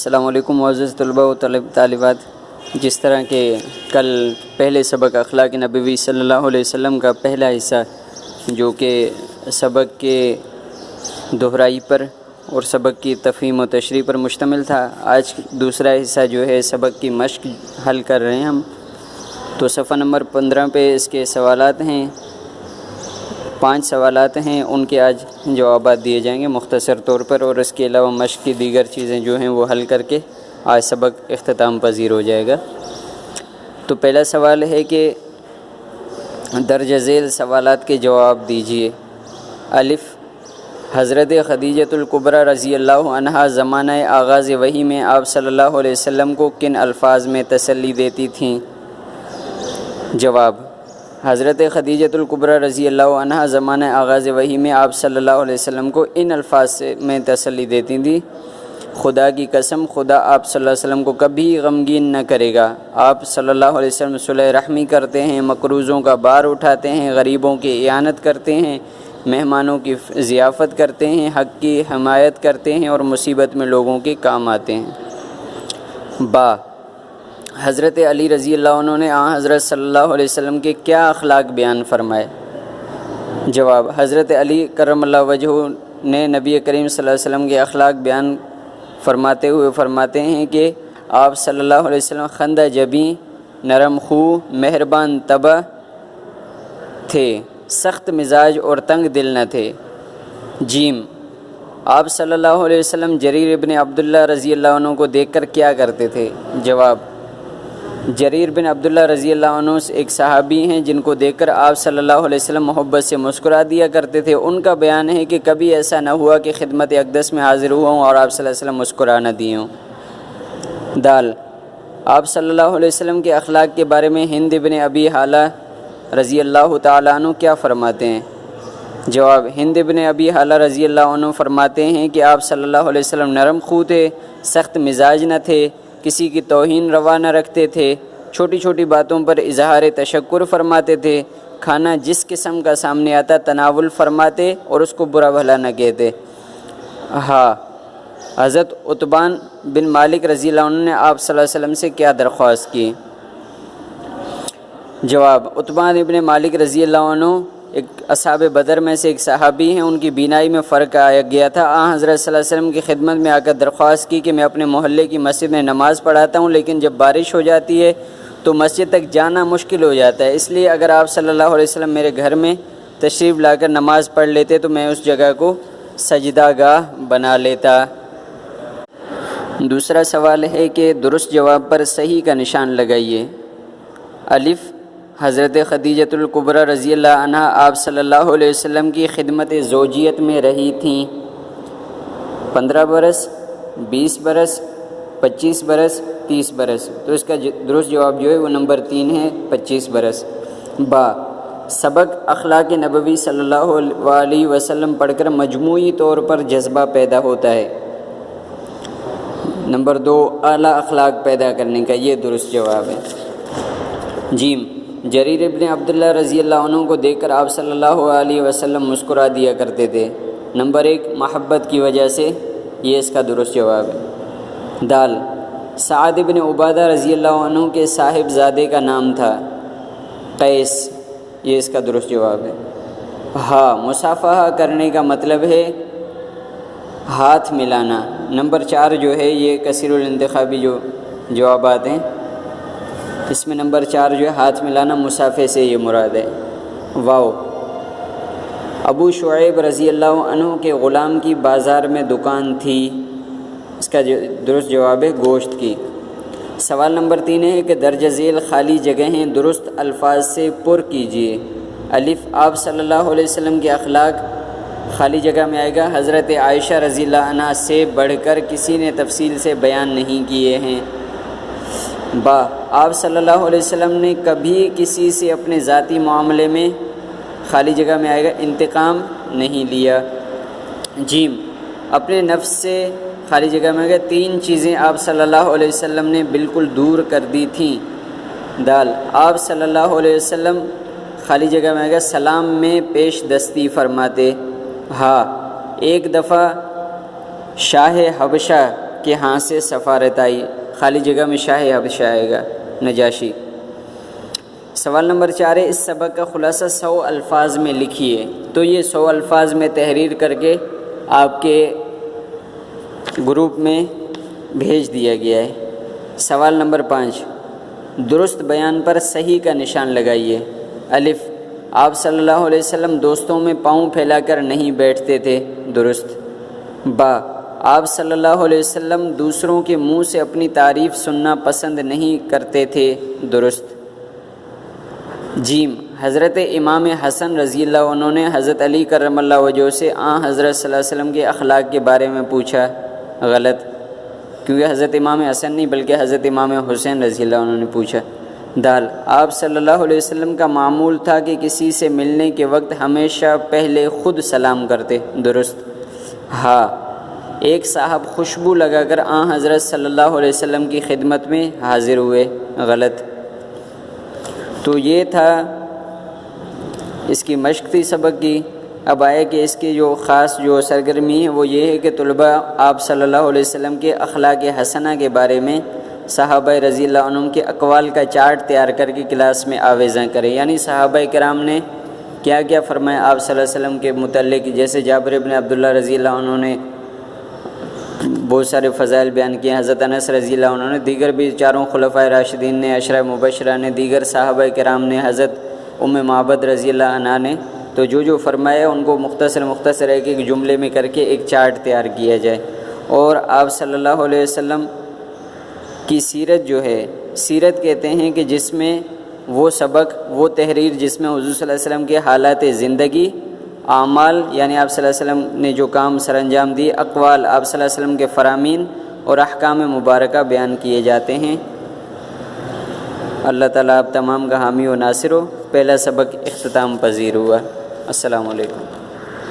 السلام علیکم معزز طلباء و طالبات۔ جس طرح کہ کل پہلے سبق اخلاق نبوی صلی اللہ علیہ وسلم کا پہلا حصہ جو کہ سبق کے دہرائی پر اور سبق کی تفہیم و تشریح پر مشتمل تھا، آج دوسرا حصہ جو ہے سبق کی مشق حل کر رہے ہیں ہم۔ تو صفحہ نمبر 15 پہ اس کے سوالات ہیں، 5 سوالات ہیں، ان کے آج جوابات دیے جائیں گے مختصر طور پر، اور اس کے علاوہ مشق کی دیگر چیزیں جو ہیں وہ حل کر کے آج سبق اختتام پذیر ہو جائے گا۔ تو پہلا سوال ہے کہ درج ذیل سوالات کے جواب دیجیے۔ الف، حضرت خدیجۃ الکبریٰ رضی اللہ عنہا زمانہ آغاز وحی میں آپ صلی اللہ علیہ وسلم کو کن الفاظ میں تسلی دیتی تھیں؟ جواب، حضرت خدیجۃ الکبریٰ رضی اللہ عنہا زمانہ آغاز وحی میں آپ صلی اللہ علیہ وسلم کو ان الفاظ میں تسلی دیتی تھیں: خدا کی قسم، خدا آپ صلی اللہ علیہ وسلم کو کبھی غمگین نہ کرے گا۔ آپ صلی اللہ علیہ وسلم صلح رحمی کرتے ہیں، مقروضوں کا بار اٹھاتے ہیں، غریبوں کی اعانت کرتے ہیں، مہمانوں کی ضیافت کرتے ہیں، حق کی حمایت کرتے ہیں اور مصیبت میں لوگوں کے کام آتے ہیں۔ با، حضرت علی رضی اللہ عنہ نے حضرت صلی اللہ علیہ وسلم کے کیا اخلاق بیان فرمائے؟ جواب، حضرت علی کرم اللہ وجہہ نے نبی کریم صلی اللہ علیہ وسلم کے اخلاق بیان فرماتے ہوئے فرماتے ہیں کہ آپ صلی اللہ علیہ وسلم خندہ جبیں، نرم خو، مہربان طبع تھے، سخت مزاج اور تنگ دل نہ تھے۔ جیم، آپ صلی اللہ علیہ وسلم جریر بن عبداللہ رضی اللہ عنہ کو دیکھ کر کیا کرتے تھے؟ جواب، جریر بن عبداللہ رضی اللہ عنہ ایک صحابی ہیں جن کو دیکھ کر آپ صلی اللہ علیہ وسلم محبت سے مسکرا دیا کرتے تھے۔ ان کا بیان ہے کہ کبھی ایسا نہ ہوا کہ خدمت اقدس میں حاضر ہوا ہوں اور آپ صلی اللہ علیہ وسلم مسکرا نہ دیے ہوں۔ دال، آپ صلی اللہ علیہ وسلم کے اخلاق کے بارے میں ہند بن ابی حالہ رضی اللہ تعالیٰ عنہ کیا فرماتے ہیں؟ جواب، ہند بن ابی حالہ رضی اللہ عنہ فرماتے ہیں کہ آپ صلی اللہ علیہ وسلم نرم خو تھے، سخت مزاج نہ تھے، کسی کی توہین روا نہ رکھتے تھے، چھوٹی چھوٹی باتوں پر اظہار تشکر فرماتے تھے، کھانا جس قسم کا سامنے آتا تناول فرماتے اور اس کو برا بھلا نہ کہتے۔ ہاں، حضرت عتبان بن مالک رضی اللہ عنہ نے آپ صلی اللہ علیہ وسلم سے کیا درخواست کی؟ جواب، عتبان بن مالک رضی اللہ عنہ ایک اصحاب بدر میں سے ایک صحابی ہیں، ان کی بینائی میں فرق آیا گیا تھا۔ حضرت صلی اللہ علیہ وسلم کی خدمت میں آ کر درخواست کی کہ میں اپنے محلے کی مسجد میں نماز پڑھاتا ہوں، لیکن جب بارش ہو جاتی ہے تو مسجد تک جانا مشکل ہو جاتا ہے، اس لیے اگر آپ صلی اللہ علیہ وسلم میرے گھر میں تشریف لا کر نماز پڑھ لیتے تو میں اس جگہ کو سجدہ گاہ بنا لیتا۔ دوسرا سوال ہے کہ درست جواب پر صحیح کا نشان لگائیے۔ الف، حضرت خدیجۃ الکبریٰ رضی اللہ عنہا آپ صلی اللہ علیہ وسلم کی خدمت زوجیت میں رہی تھیں 15 برس، 20 برس، 25 برس، 30 برس۔ تو اس کا درست جواب جو ہے وہ نمبر 3 ہے، 25 برس۔ با، سبق اخلاق نبوی صلی اللہ علیہ وسلم پڑھ کر مجموعی طور پر جذبہ پیدا ہوتا ہے۔ نمبر 2، اعلیٰ اخلاق پیدا کرنے کا، یہ درست جواب ہے۔ جیم، جریر ابن عبداللہ رضی اللہ عنہ کو دیکھ کر آپ صلی اللہ علیہ وسلم مسکرا دیا کرتے تھے۔ نمبر 1، محبت کی وجہ سے، یہ اس کا درست جواب ہے۔ دال، سعد بن عبادہ رضی اللہ عنہ کے صاحب زادے کا نام تھا قیس، یہ اس کا درست جواب ہے۔ ہاں، مصافحہ کرنے کا مطلب ہے ہاتھ ملانا۔ نمبر 4 جو ہے یہ کثیر الانتخابی جو جوابات ہیں، اس میں نمبر 4 جو ہے ہاتھ ملانا مصافحے سے یہ مراد ہے۔ واو، ابو شعیب رضی اللہ عنہ کے غلام کی بازار میں دکان تھی، اس کا درست جواب ہے گوشت کی۔ سوال نمبر 3 ہے کہ درج ذیل خالی جگہیں درست الفاظ سے پر کیجیے۔ الف، آپ صلی اللہ علیہ وسلم کے اخلاق خالی جگہ میں آئے گا حضرت عائشہ رضی اللہ عنہا سے بڑھ کر کسی نے تفصیل سے بیان نہیں کیے ہیں۔ با، آپ صلی اللہ علیہ وسلم نے کبھی کسی سے اپنے ذاتی معاملے میں خالی جگہ میں آئے گا انتقام نہیں لیا۔ جیم، اپنے نفس سے خالی جگہ میں آئے گا 3 چیزیں آپ صلی اللہ علیہ وسلم نے بالکل دور کر دی تھیں۔ دال، آپ صلی اللہ علیہ وسلم خالی جگہ میں آئے گا سلام میں پیش دستی فرماتے۔ ہاں، ایک دفعہ شاہ حبشہ کہ ہاں سے سفارت آئی، خالی جگہ میں شاہ حبشہ آئے گا نجاشی۔ سوال نمبر 4 ہے، اس سبق کا خلاصہ 100 الفاظ میں لکھیے۔ تو یہ 100 الفاظ میں تحریر کر کے آپ کے گروپ میں بھیج دیا گیا ہے۔ سوال نمبر 5، درست بیان پر صحیح کا نشان لگائیے۔ الف، آپ صلی اللہ علیہ وسلم دوستوں میں پاؤں پھیلا کر نہیں بیٹھتے تھے، درست۔ با، آپ صلی اللہ علیہ وسلم دوسروں کے منہ سے اپنی تعریف سننا پسند نہیں کرتے تھے، درست۔ جیم، حضرت امام حسن رضی اللہ عنہ نے حضرت علی کرم اللہ وجہہ سے حضرت صلی اللہ علیہ وسلم کے اخلاق کے بارے میں پوچھا، غلط، کیونکہ حضرت امام حسن نہیں بلکہ حضرت امام حسین رضی اللہ عنہ نے پوچھا۔ دال، آپ صلی اللہ علیہ وسلم کا معمول تھا کہ کسی سے ملنے کے وقت ہمیشہ پہلے خود سلام کرتے، درست۔ ہاں، ایک صاحب خوشبو لگا کر حضرت صلی اللہ علیہ وسلم کی خدمت میں حاضر ہوئے، غلط۔ تو یہ تھا اس کی مشق تھی سبق کی۔ اب آئے کہ اس کی جو خاص جو سرگرمی ہے وہ یہ ہے کہ طلباء آپ صلی اللہ علیہ وسلم کے اخلاق حسنہ کے بارے میں صحابہ رضی اللہ عنہم کے اقوال کا چارٹ تیار کر کے کلاس میں آویزاں کریں، یعنی صحابہ کرام نے کیا کیا فرمایا آپ صلی اللہ علیہ وسلم کے متعلق۔ جیسے جابر بن عبداللہ رضی اللہ عنہ نے بہت سارے فضائل بیان کیے، حضرت انس رضی اللہ عنہ نے، دیگر بھی چاروں خلفائے راشدین نے، عشرہ مبشرہ نے، دیگر صحابہ کرام نے، حضرت ام معبد رضی اللہ عنہا نے، تو جو فرمایا ان کو مختصر ایک جملے میں کر کے ایک چارٹ تیار کیا جائے۔ اور آپ صلی اللہ علیہ وسلم کی سیرت جو ہے، سیرت کہتے ہیں کہ جس میں وہ سبق، وہ تحریر جس میں حضور صلی اللہ علیہ وسلم کے حالات زندگی، اعمال یعنی آپ صلی اللہ علیہ وسلم نے جو کام سر انجام دیے، اقوال آپ صلی اللہ علیہ وسلم کے فرامین اور احکام مبارکہ بیان کیے جاتے ہیں۔ اللہ تعالیٰ آپ تمام کا حامی و ناصر ہو۔ پہلا سبق اختتام پذیر ہوا۔ السلام علیکم۔